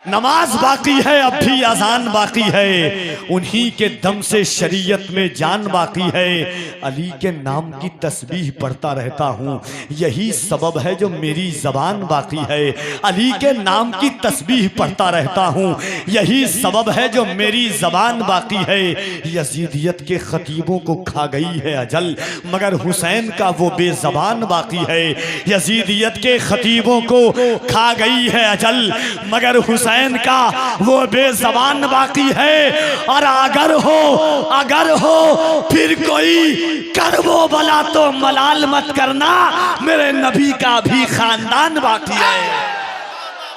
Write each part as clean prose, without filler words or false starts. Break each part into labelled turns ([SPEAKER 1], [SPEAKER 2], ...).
[SPEAKER 1] नमाज बाकी है, अब भी अजान बाकी है, उन्हीं के दम से शरीयत में जान बाकी है। अली के नाम की तस्बीह पढ़ता रहता हूँ, यही सबब है जो मेरी ज़बान बाकी है। अली के नाम की तस्बीह पढ़ता रहता हूँ, यही सबब है जो मेरी ज़बान बाकी है। यजीदियत के खतीबों को खा गई है अजल, मगर हुसैन का वो बेज़बान बाकी है। यजीदियत के खतीबों को खा गई है अजल, मगर हुसैन का वो बेज़बान बाकी है। और अगर हो फिर कोई करबो भला तो मलाल मत करना, मेरे नबी का भी खानदान बाकी है।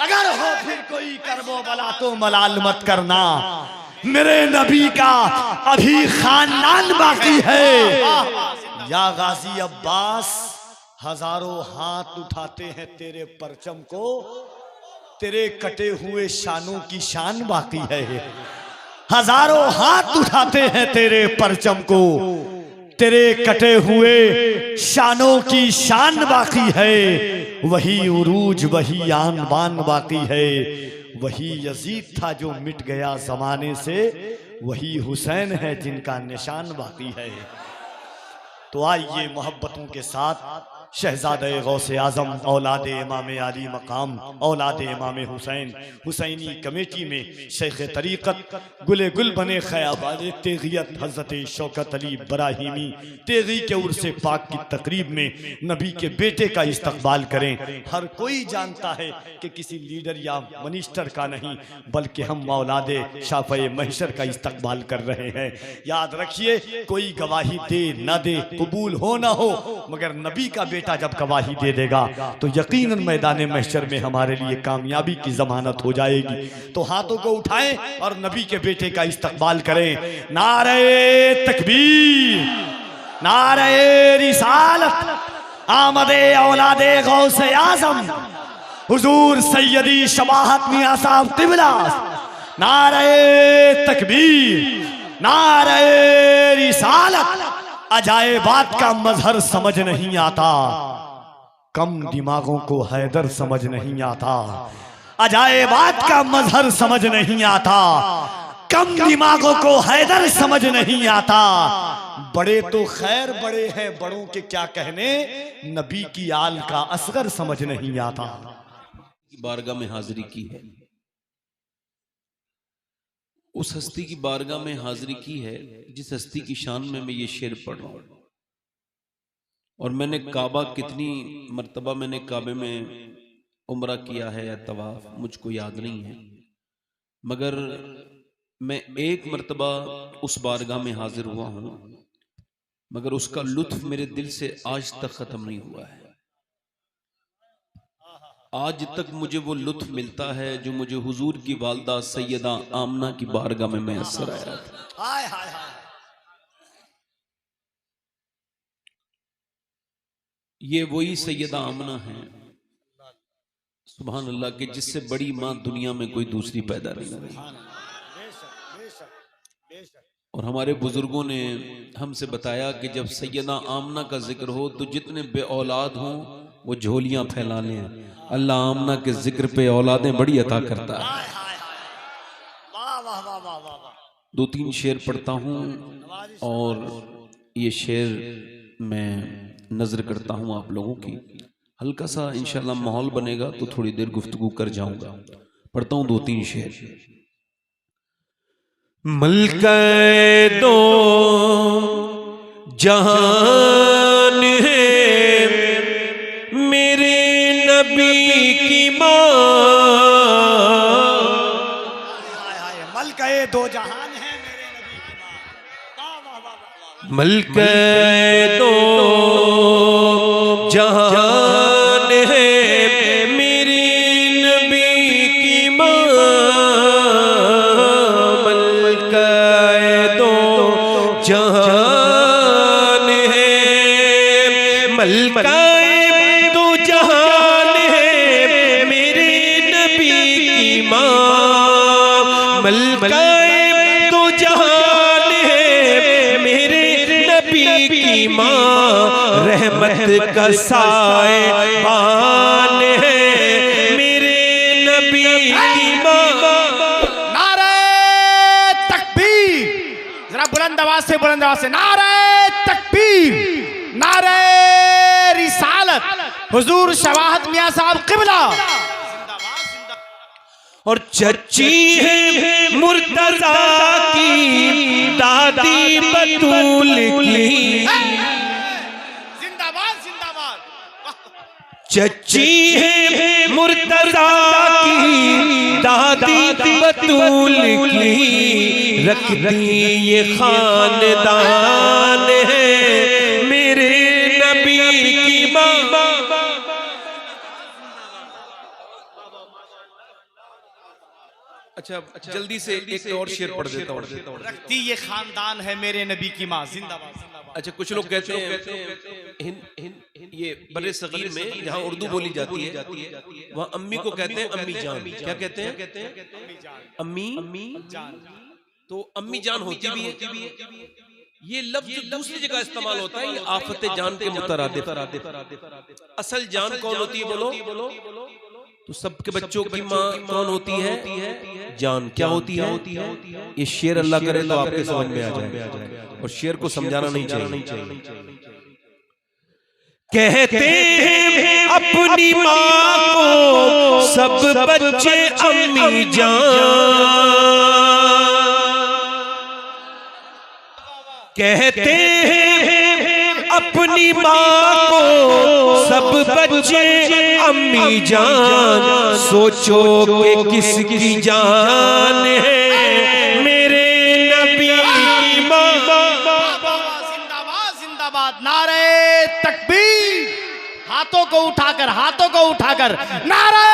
[SPEAKER 1] अगर हो फिर कोई करबो भला तो मलाल मत करना, मेरे नबी का अभी खानदान बाकी है। या गाजी अब्बास, हजारों हाथ उठाते हैं तेरे परचम को, तेरे कटे हुए शानों की शान बाकी है। हजारों हाथ उठाते हैं तेरे परचम को, तेरे कटे हुए शानों की शान बाकी है। वही उरूज वही आन बान बाकी है। वही यजीद था जो मिट गया जमाने से, वही हुसैन है जिनका निशान बाकी है। तो आइए मोहब्बतों के साथ शहजादे गौसे आजम औलाद इमाम अली मकाम औलाद इमाम हुसैन हुसैनी कमेटी में शेख तरीक़त गुले गुल बने ख़याबाद तेगियत हज़रत शौकत अली इब्राहिमी तेगी के उर्स पाक की तकरीब में नबी के बेटे का इस्तकबाल करें। हर कोई जानता है कि किसी लीडर या मिनिस्टर का नहीं, बल्कि हम औलाद शाफ़े महशर का इस्तकबाल कर रहे हैं। याद रखिए, कोई गवाही दे ना दे, कबूल हो ना हो, मगर नबी का बेटा जब गवाही दे देगा तो यकीनन मैदान महशर में हमारे लिए कामयाबी की जमानत हो जाएगी। तो हाथों को उठाएं और नबी के बेटे का इस्तकबाल करें। नारे तकबीर, नारे रिसालत, आमदे औलादे गौसे आजम हुजूर सैयदी शबाहत मियां साहब तिबला। नारे तकबीर, नारे रिसालत। अजायबात का मजहर समझ नहीं आता, कम दिमागों को हैदर समझ नहीं आता। अजायबात का मजहर समझ नहीं आता, कम दिमागों को हैदर समझ नहीं आता। बड़े तो खैर बड़े हैं, बड़ों के क्या कहने, नबी की आल का असगर समझ नहीं आता।
[SPEAKER 2] बारगाह में हाजिरी की है, उस हस्ती की बारगाह में हाजिरी की है जिस हस्ती की शान में मैं ये शेर पढ़ रहा हूं। और मैंने काबा कितनी मर्तबा मैंने काबे में उम्रा किया है या तवाफ मुझको याद नहीं है, मगर मैं एक मर्तबा उस बारगाह में हाजिर हुआ हूं, मगर उसका लुत्फ मेरे दिल से आज तक खत्म नहीं हुआ है। आज तक मुझे वो लुत्फ मिलता है जो मुझे हुजूर की वालदा सैयदा आमना की बारगाह में मैसर आया था। ये वही सैयदा आमना है, सुभान अल्लाह, के जिससे बड़ी माँ दुनिया में कोई दूसरी पैदा नहीं हुई। और हमारे बुजुर्गों ने हमसे बताया कि जब सैयदा आमना का जिक्र हो तो जितने बे औलाद हों वो झोलियां फैला लें। अल्लाह आमना के जिक्र पे औलादें बड़ी अता करता है। दो तीन शेर पढ़ता हूँ और ये शेर मैं नजर करता हूँ आप लोगों की। हल्का सा इंशाल्लाह माहौल बनेगा तो थोड़ी देर गुफ्तगू कर जाऊंगा। पढ़ता हूँ दो तीन शेर।
[SPEAKER 3] मलके दो जहान है मेरे नबी की माँ,
[SPEAKER 1] मलके दो जहान है मेरे नबी की माँ।
[SPEAKER 3] मलके दो जहान है मेरी नबी की माँ, मलके दो जहान है, मलके दो जहान है मेरे नबी की माँ, मलके दो जहान है मेरे नबी की माँ, रहमत का साए बान है मेरे नबी की माँ,
[SPEAKER 4] बुलंद आवाज से, बुलंद आवाज से नारे तकबीर, नारे रिसालत, हुजूर शवाहत मियां साहब किबला।
[SPEAKER 3] और चच्ची है मुर्तजा की, दादी बतूल की,
[SPEAKER 4] जिंदाबाद जिंदाबाद।
[SPEAKER 3] चच्ची है मुर्तजा की, दादी बतूल की, रख दी ये खानदान है मेरे नबी की माँ।
[SPEAKER 2] अच्छा, जल्दी से एक और शेर पढ़ देता हूँ।
[SPEAKER 4] रखती ये खानदान है मेरे नबी की माँ। जिंदाबाद जिंदाबाद।
[SPEAKER 2] अच्छा, कुछ लोग कहते हैं ये बड़े सगीर में जहाँ उर्दू बोली जाती है वहाँ अम्मी को कहते हैं अम्मी जान। क्या कहते हैं? अम्मी
[SPEAKER 4] जान।
[SPEAKER 2] तो अम्मी जान होती भी है। ये लफ्ज दूसरी जगह इस्तेमाल होता है, ये आफत जान के मुतरादिफ। असल जान कौन होती है बोलो? तो सबके बच्चों की माँ कौन होती है? जान। क्या होती है? ये शेर अल्लाह करे तो आपके समझ में आ जाए, और शेर को समझाना नहीं चाहिए।
[SPEAKER 3] कहते हैं अपनी माँ को सब बच्चे अम्मी जान, कहते हैं अपनी माँ को सब बच्चे अम्मी जान, सोचो कि किसकी जान है मेरे नबी की माँ।
[SPEAKER 4] जिंदाबाद जिंदाबाद। नारे तकबीर, हाथों को उठाकर, हाथों को उठाकर नारे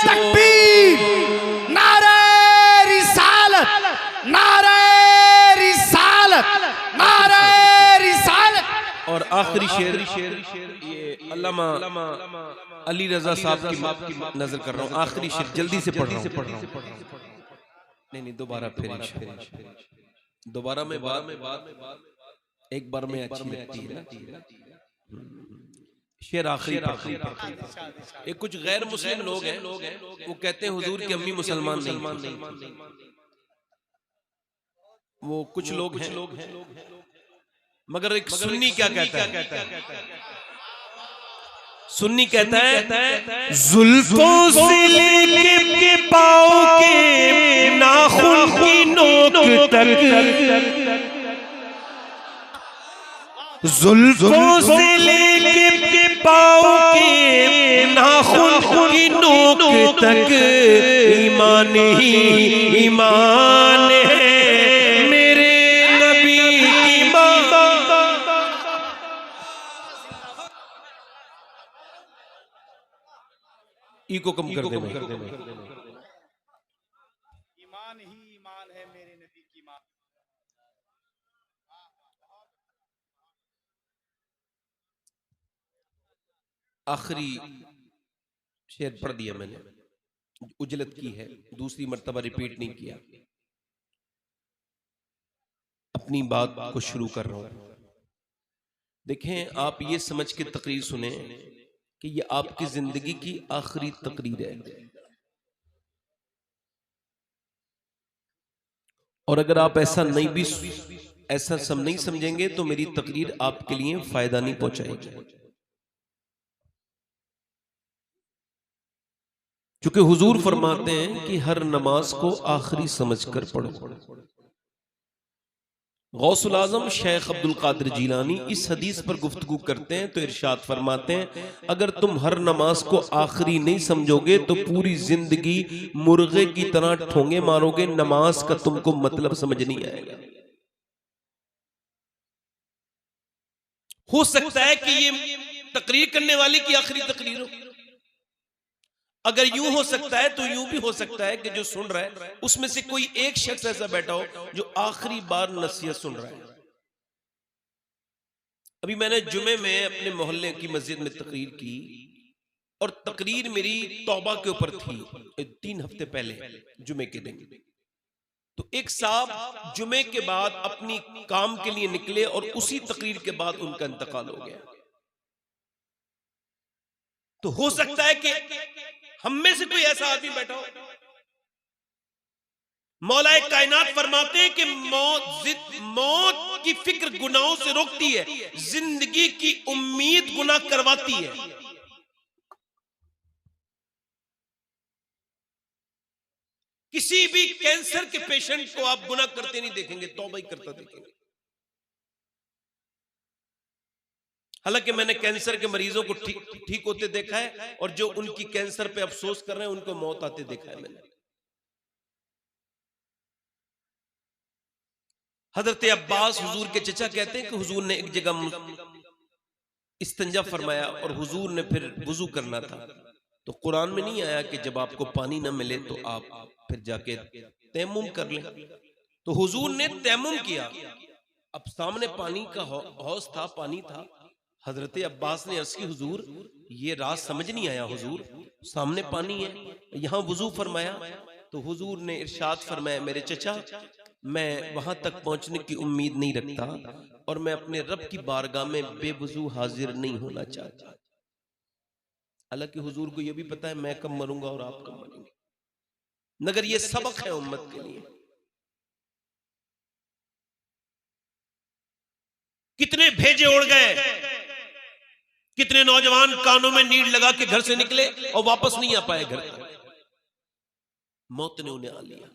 [SPEAKER 4] तकबीर, नारे रिसालत, नारे रिसालत, नारे रिसालत।
[SPEAKER 2] और आखिरी शेर ये अल्लामा अली रजा साहब की नजर कर रहा हूँ। आखिरी शेर जल्दी से पढ़ रहा हूँ। नहीं, दोबारा फिर दोबारा में बात एक बार में अच्छी लगती है। शेर आखिरी। एक कुछ गैर मुस्लिम लोग हैं, वो कहते हैं हुजूर की अम्मी मुसलमान नहीं। वो कुछ लोग हैं, मगर एक सुन्नी क्या कहता है?
[SPEAKER 3] सुन्नी कहता है जुल्फों से लेके पाँव के नाखून की नोक तक, जुल्फों से लेके पाँव के नाखून की नोक तक, ईमान ही ईमान है मेरे नबी की माँ।
[SPEAKER 2] को कम कर दे।
[SPEAKER 4] ईमान ही ईमान है मेरे नबी की माँ।
[SPEAKER 2] आखिरी शेर पढ़ दिया मैंने, उजलत की है, दूसरी मर्तबा रिपीट नहीं किया। अपनी बात को शुरू कर रहा हूं। देखें, आप ये समझ के तकरीर सुने कि ये आपकी जिंदगी की आखिरी तकरीर है, और अगर आप ऐसा सब नहीं समझेंगे तो मेरी तकरीर आपके लिए फायदा नहीं पहुंचाएगी। क्योंकि हुजूर फरमाते हैं कि हर नमाज को आखिरी समझकर पढ़ो। गौसुल आजम शेख अब्दुल कादिर जीलानी इस हदीस पर गुफ्तगू करते हैं तो इरशाद फरमाते हैं, अगर तुम हर नमाज को आखिरी नहीं समझोगे तो पूरी जिंदगी मुर्गे की तरह ठोंगे मारोगे, नमाज का तुमको मतलब समझ नहीं आएगा। हो सकता है कि ये तकरीर करने वाले की आखिरी तकरीर हो। अगर यूं हो सकता है तो यूं भी हो सकता है कि जो सुन रहा है उसमें से कोई एक शख्स ऐसा बैठा हो जो आखिरी बार नसीहत सुन रहा है। अभी मैंने जुमे में अपने मोहल्ले की मस्जिद में तकरीर की, और तकरीर मेरी तौबा के ऊपर थी 3 हफ्ते पहले जुमे के दिन। तो एक साहब जुमे के बाद अपनी काम के लिए निकले और उसी तकरीर के बाद उनका इंतकाल हो गया। तो हो सकता है कि हम में से कोई ऐसा आदमी बैठा हो, मौलाए कायनात फरमाते हैं कि मौत की फिक्र गुनाहों से रोकती है, जिंदगी की उम्मीद गुनाह करवाती है। किसी भी कैंसर के पेशेंट को आप गुनाह करते नहीं देखेंगे, तौबा ही करता देखेंगे। हालांकि मैंने कैंसर के मरीजों को ठीक होते देखा है, और जो उनकी कैंसर पे अफसोस कर रहे हैं उनको मौत आते देखा है मैंने। हजरत अब्बास हुजूर के चचा कहते हैं कि हुजूर ने एक जगह इस्तिंजा फरमाया और हुजूर ने फिर वुजू करना था, तो कुरान में नहीं आया कि जब आपको पानी ना मिले तो आप फिर जाके तयम्मुम कर लें। तो हुजूर ने तयम्मुम किया। अब सामने पानी का हौज था, पानी था। हजरत अब्बास ने अर्ज की हुजूर ये राज समझ नहीं आया, हुजूर सामने पानी है, यहां वुजू फरमाया। तो हुजूर ने इरशाद फरमाया, मेरे चचा मैं वहां तक पहुंचने की उम्मीद नहीं रखता और मैं अपने रब की बारगाह में बेवुजू हाजिर नहीं होना चाहता। हालांकि हुजूर को यह भी पता है मैं कब मरूंगा और आप कब मरेंगे, मगर यह सबक है उम्मत के लिए। कितने भेजे उड़ गए, कितने नौजवान कानों में नीड लगा के घर से निकले और वापस नहीं आ पाए घर तक, मौत ने उन्हें आ लिया।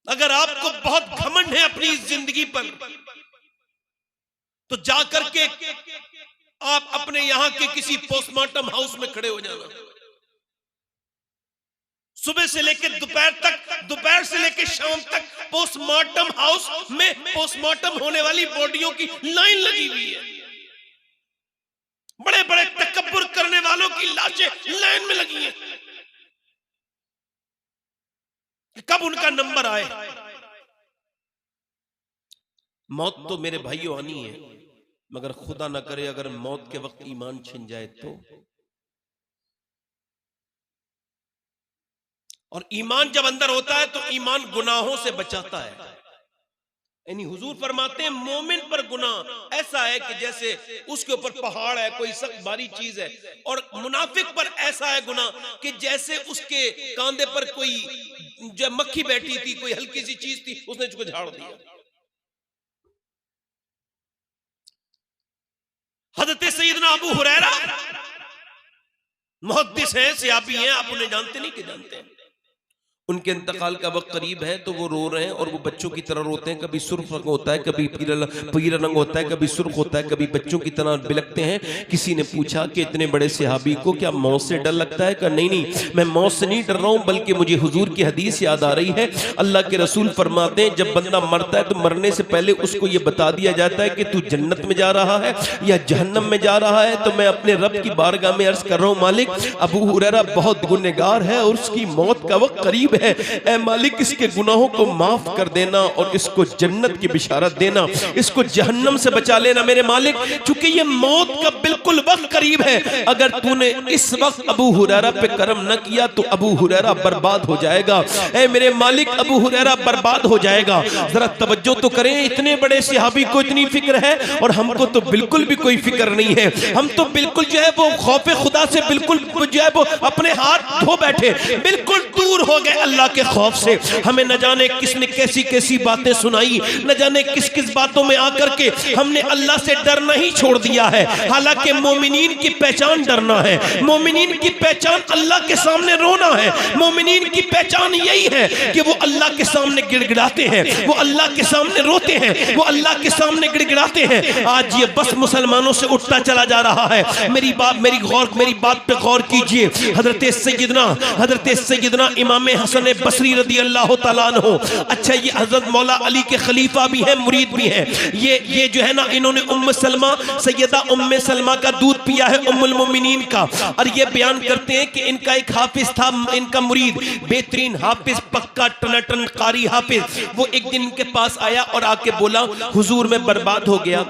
[SPEAKER 2] अगर आपको बहुत घमंड है अपनी जिंदगी पर, तो जाकर के आप अपने यहां के किसी पोस्टमार्टम हाउस में खड़े हो जाना। सुबह से लेकर दोपहर तक, दोपहर से लेकर शाम तक पोस्टमार्टम हाउस में पोस्टमार्टम होने वाली बॉडियों की लाइन लगी हुई है। बड़े बड़े तकब्बुर करने वालों की लाशें लाइन में लगी हैं, कब उनका नंबर आए। मौत तो मेरे भाइयों आनी है, मगर खुदा ना करे अगर मौत के वक्त ईमान छिन जाए तो। और ईमान जब अंदर होता है तो ईमान गुनाहों से बचाता है। यानी हुजूर फरमाते हैं मोमिन पर गुनाह ऐसा है कि जैसे उसके ऊपर पहाड़ है, कोई सख्त भारी चीज है, और मुनाफिक पर ऐसा है गुनाह कि जैसे उसके कांधे पर कोई जो मक्खी बैठी थी, कोई हल्की सी चीज थी, उसने उसको झाड़ दिया। हज़रत सैयदना अबू हुरैरा मुहद्दिस हैं, सहाबी हैं, आप उन्हें जानते नहीं कि जानते हैं। उनके इंतकाल का वक्त करीब है तो वो रो रहे हैं, और वो बच्चों की तरह रोते हैं। कभी सुर्ख रंग होता है, कभी पीला रंग होता है, कभी सुर्ख होता है, कभी बच्चों की तरह बिलखते हैं। किसी ने पूछा कि इतने बड़े सहाबी को क्या मौत से डर लगता है? कहा नहीं, मैं मौत से नहीं डर रहा हूं, बल्कि मुझे हुजूर की हदीस याद आ रही है। अल्लाह के रसूल फरमाते हैं जब बंदा मरता है तो मरने से पहले उसको ये बता दिया जाता है कि तू जन्नत में जा रहा है या जहन्नम में जा रहा है। तो मैं अपने रब की बारगाह में अर्ज कर रहा हूं, मालिक अबू हुरैरा बहुत गुनहगार है और उसकी मौत का वक्त करीब है। ऐ मालिक इसके गुनाहों को माफ कर देना और इसको जन्नत की बिशारत देना, इसको जहन्नम से बचा लेना मेरे मालिक, क्योंकि ये मौत का बिल्कुल वक्त करीब है। अगर तूने इस वक्त अबू हुरैरा पे करम न किया तो अबू हुरैरा बर्बाद हो जाएगा। ऐ मेरे मालिक अबू हुरैरा बर्बाद हो जाएगा। जरा तवज्जो तो करें, इतने बड़े सहाबी को इतनी फिक्र है और हमको तो बिल्कुल भी कोई फिक्र नहीं है। हम तो बिल्कुल जो है वो खौफे खुदा से बिल्कुल जो है वो अपने हाथ धो बैठे, बिल्कुल दूर हो गए अल्लाह के खौफ से। हमें न जाने किसने कैसी कैसी बातें सुनाई, न जाने किस किस बातों में आकर के हमने अल्लाह से डरना ही छोड़ दिया है। हालांकि मोमिनीन की पहचान डरना है, मोमिनीन की पहचान अल्लाह के सामने रोना है, मोमिनीन की पहचान यही है कि वो अल्लाह के सामने गिड़गिड़ाते हैं, वो अल्लाह के सामने रोते हैं, वो अल्लाह के सामने गिड़गिड़ाते हैं। आज ये बस मुसलमानों से उठता चला जा रहा है। मेरी बात पे गौर कीजिए। हजरत सैयदना इमाम हसन बसरी रदी अल्लाह तआला अन्हु, अच्छा ये हजरत मौला अली के खलीफा भी हैं, मुरीद भी हैं। ये जो है ना, इन्होंने उम्म सलमा सैयदा उम्मे सलमा का दूध पिया है, उम्मुल मोमिनीन का। और ये बयान करते हैं कि इनका एक हाफिज था, इनका मुरीद, बेहतरीन हाफिज, पक्का टनाटन कारी हाफिज। वो एक दिन इनके पास आया और आके बोला हुजूर मैं बर्बाद हो गया,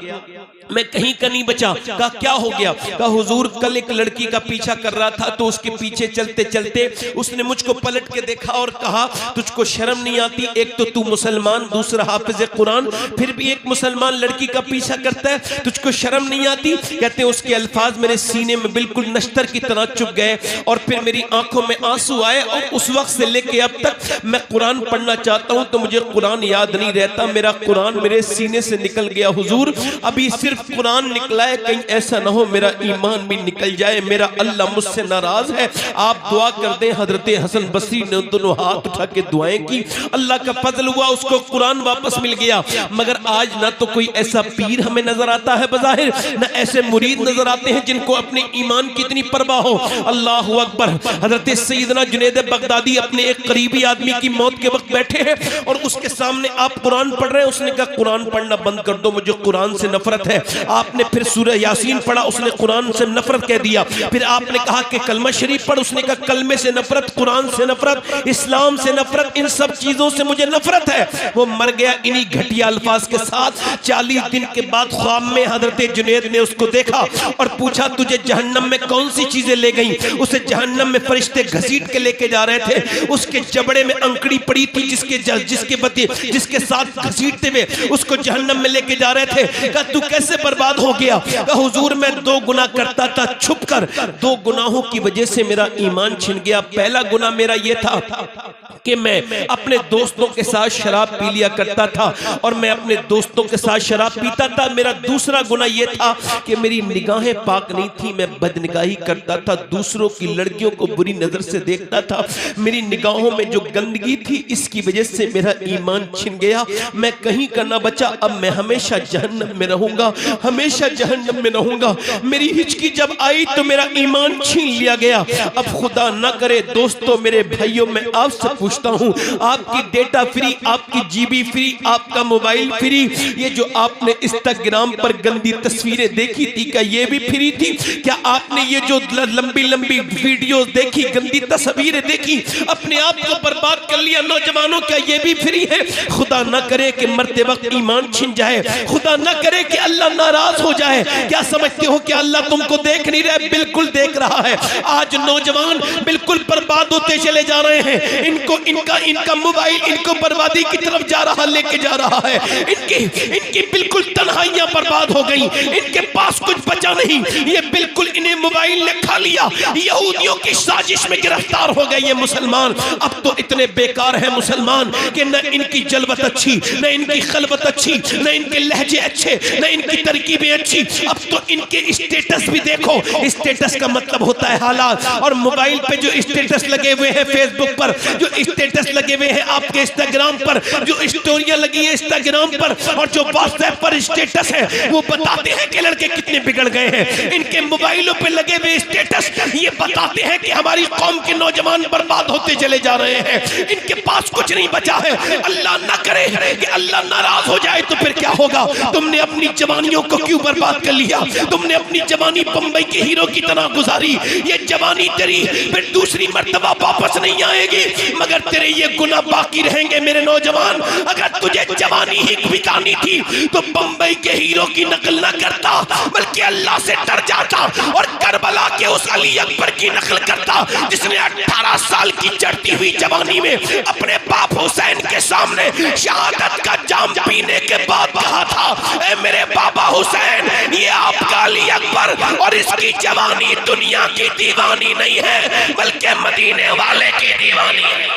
[SPEAKER 2] मैं कहीं का नहीं बचा। कहा क्या हो गया? कहा हुजूर कल एक लड़की का पीछा कर रहा था तो उसके पीछे चलते चलते उसने मुझको पलट के देखा और कहा तुझको शर्म नहीं आती? एक तो तू मुसलमान, दूसरा हाफिज कुरान, फिर भी एक मुसलमान लड़की का पीछा करता है, तुझको शर्म नहीं आती? कहते हैं उसके अल्फाज मेरे सीने में बिल्कुल नश्तर की तरह चुभ गए और फिर मेरी आंखों में आंसू आए और उस वक्त से लेके अब तक मैं कुरान पढ़ना चाहता हूं तो मुझे कुरान याद नहीं रहता, मेरा कुरान मेरे सीने से निकल गया हुजूर। अभी सिर्फ कुरान निकला है, कहीं ऐसा ना हो मेरा ईमान भी निकल जाए, मेरा अल्लाह मुझसे नाराज है। आप दुआ कर दें। हजरत हसन बसरी ने दोनों हाथ उठा के दुआएं की, अल्लाह का फजल हुआ, उसको कुरान वापस मिल गया। मगर आज ना तो कोई ऐसा पीर हमें नजर आता है बज़ाहिर, ना ऐसे मुरीद नजर आते हैं जिनको अपने ईमान की इतनी परवाह हो। अल्लाह अकबर। हजरत सैयदना जुनैद बगदादी अपने एक करीबी आदमी की मौत के वक्त बैठे हैं और उसके सामने आप कुरान पढ़ रहे हैं, उसने कहा कुरान पढ़ना बंद कर दो, मुझे कुरान से नफरत है। आपने फिर सूरह यासीन पढ़ा, उसने कुरान से नफरत कह दिया। फिर आपने कहा कि कलमा शरीफ पढ़, उसने कहा कलमे से नफरत, कुरान से नफरत, इस्लाम से नफरत, इन सब चीजों से मुझे नफरत है। वो मर गया इन्हीं घटिया अल्फाज के साथ। 40 दिन के बाद ख्वाब में हजरत जुनैद ने उसको देखा और पूछा तुझे जहन्नम में कौन सी चीजें ले गई? उसे जहन्नम में फरिश्ते घसीट के लेके जा रहे थे, उसके जबड़े में अंकड़ी पड़ी थी जिसके साथ घसीटते हुए उसको जहन्नम में लेके जा रहे थे। कहा तू कैसे बर्बाद हो गया? कहा हुजूर मैं 2 गुनाह करता था छुपकर, 2 गुनाहों की वजह से मेरा ईमान छिन गया। पहला गुनाह मेरा यह था कि मैं अपने दोस्तों के साथ शराब पी लिया करता था और मैं अपने दोस्तों के साथ शराब पीता था। मेरा दूसरा गुनाह यह था कि मेरी निगाहें पाक नहीं थी, मैं बदनिगाही करता था, दूसरों की लड़कियों को बुरी नजर से देखता था। मेरी निगाहों में जो गंदगी थी इसकी वजह से मेरा ईमान छिन गया, मैं कहीं का ना बचा। अब मैं हमेशा जहन्नम में रहूंगा, हमेशा जहन्नम में रहूंगा। मेरी हिचकी जब आई तो मेरा ईमान छीन लिया गया। अब खुदा ना करे दोस्तों, मेरे भाइयों, मैं आपसे पूछता हूं, आपकी डेटा फ्री, आपकी जीबी फ्री, आपका मोबाइल फ्री, ये जो आपने इंस्टाग्राम पर गंदी तस्वीरें देखी थी क्या ये भी फ्री थी? क्या आपने ये जो लंबी लंबी वीडियोस देखी, गंदी तस्वीरें देखी, अपने आप को बर्बाद कर लिया नौजवानों, क्या ये भी फ्री है? खुदा ना करे कि मरते वक्त ईमान छिन जाए, खुदा ना करे कि अल्लाह नाराज हो जाए। क्या समझते हो कि अल्लाह तुमको देख नहीं रहा है? बिल्कुल देख रहा है। आज नौजवान बिल्कुल बर्बाद होते चले जा रहे हैं, इनका मोबाइल इनको बर्बादी की तरफ जा रहा, लेके जा रहा है। इनकी बिल्कुल तन्हाइयां बर्बाद हो गई, इनके पास कुछ बचा नहीं, ये बिल्कुल इन्हें मोबाइल ने खा लिया। यहूदियों की साजिश में गिरफ्तार हो गए ये मुसलमान। अब तो इतने बेकार हैं मुसलमान कि न इनकी जलवत अच्छी, न इनकी खलवत अच्छी, न इनके लहजे अच्छे, न इनकी तरकीबें अच्छी। अब तो इनके स्टेटस भी देखो, स्टेटस का मतलब होता है हालात। और मोबाइल पे जो स्टेटस लगे हुए हैं, फेसबुक पर जो स्टेटस लगे हुए हैं, आपके इंस्टाग्राम पर जो स्टोरियां लगी है इंस्टाग्राम पर, और जो व्हाट्सएप पर स्टेटस है, वो बताते हैं कि लड़के कितने बिगड़ गए हैं। इनके मोबाइलों पे लगे हुए स्टेटस ये बताते हैं कि हमारी कौम के नौजवान बर्बाद होते चले जा रहे हैं, इनके पास कुछ नहीं बचा है। अल्लाह ना करे कि अल्लाह नाराज हो जाए तो फिर क्या होगा? तुमने अपनी जवानियों को क्यों बर्बाद कर लिया? तुमने अपनी जवानी बंबई के हीरो की तरह गुजारी। ये जवानी तेरी फिर दूसरी मर्तबा वापस नहीं आएगी, मगर तेरे ये गुनाह बाकी रहेंगे मेरे नौजवान। अगर तुझे जवानी ही बितानी थी तो बंबई के हीरो की नकल ना करता, बल्कि अल्लाह से डर जाता और करबला के उस अली अकबर की नकल करता जिसने 18 साल की चढ़ती हुई जवानी में अपने बाप हुसैन के सामने शहादत का जाम पीने के बाद कहा था, ए मेरे बाबा हुसैन, ये आपका अली अकबर और इसकी जवानी दुनिया की दीवानी नहीं है, बल्कि मदीने वाले की दीवानी है।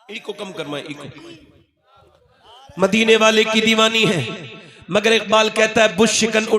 [SPEAKER 2] इको कम करना, इको मदीने वाले की दीवानी है। मगर इकबाल कहता है बुश शिकन